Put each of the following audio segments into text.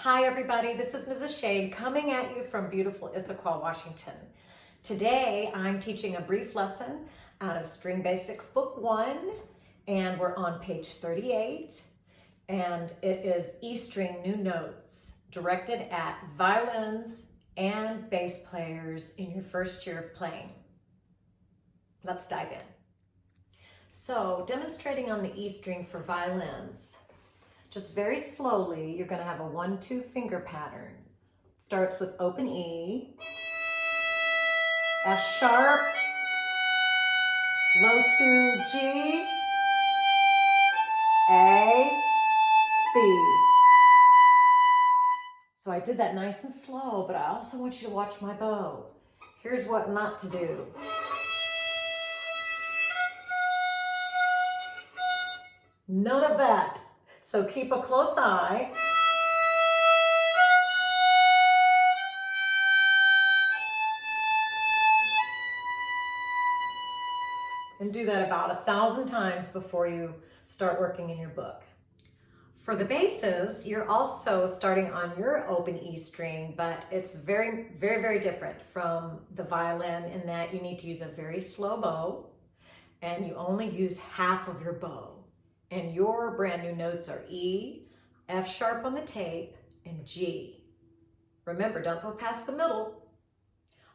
Hi everybody, this is Mrs. Shade coming at you from beautiful Issaquah, Washington. Today I'm teaching a brief lesson out of String Basics Book 1 and we're on page 38 and it is E string new notes directed at violins and bass players in your first year of playing. Let's dive in. So demonstrating on the E string for violins. Just very slowly, you're going to have a 1-2 finger pattern. Starts with open E, F sharp, low 2 G, A, B. So I did that nice and slow, but I also want you to watch my bow. Here's what not to do. None of that. So keep a close eye. And do that about 1,000 times before you start working in your book. For the basses, you're also starting on your open E string, but it's very, very different from the violin in that you need to use a very slow bow and you only use half of your bow. And your brand new notes are E, F sharp on the tape, and G. Remember, don't go past the middle.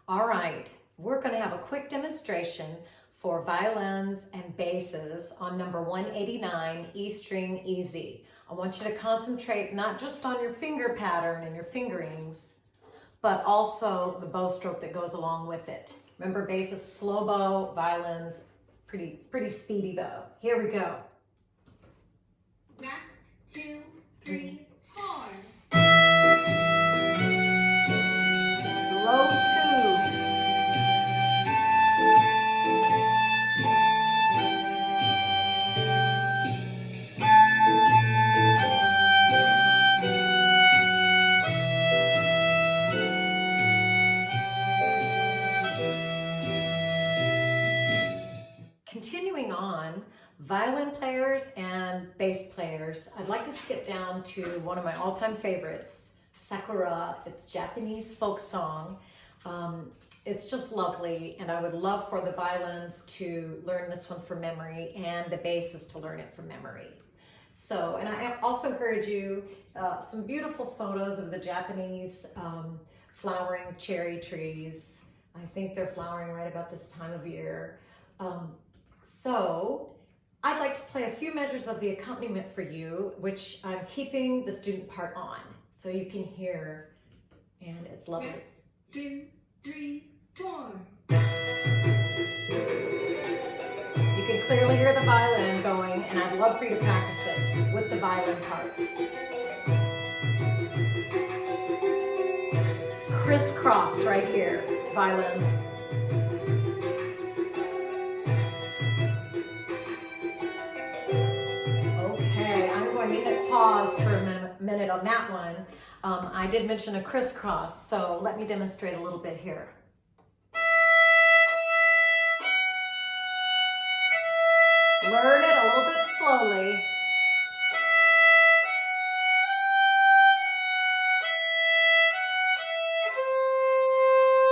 All right, we're going to have a quick demonstration for violins and basses on number 189, E string easy. I want you to concentrate not just on your finger pattern and your fingerings, but also the bow stroke that goes along with it. Remember, basses slow bow, violins pretty speedy bow. Here we go. Rest, 2, 3, 4. Low 2. Continuing on, violin players and bass players, I'd like to skip down to one of my all-time favorites, Sakura. It's Japanese folk song. It's just lovely, and I would love for the violins to learn this one from memory and the basses to learn it from memory. So, and I also encourage you some beautiful photos of the Japanese flowering cherry trees. I think they're flowering right about this time of year. So I'd like to play a few measures of the accompaniment for you, which I'm keeping the student part on so you can hear, and it's lovely. Rest, 2, 3, 4. You can clearly hear the violin going, and I'd love for you to practice it with the violin part. Crisscross right here, violins. Pause for a minute on that one. I did mention a crisscross, so let me demonstrate a little bit here. Learn it a little bit slowly.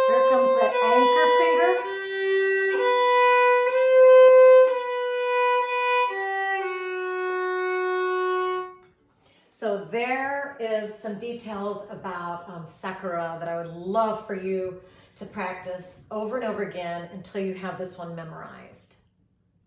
Here comes the anchor finger. So there is some details about Sakura that I would love for you to practice over and over again until you have this one memorized.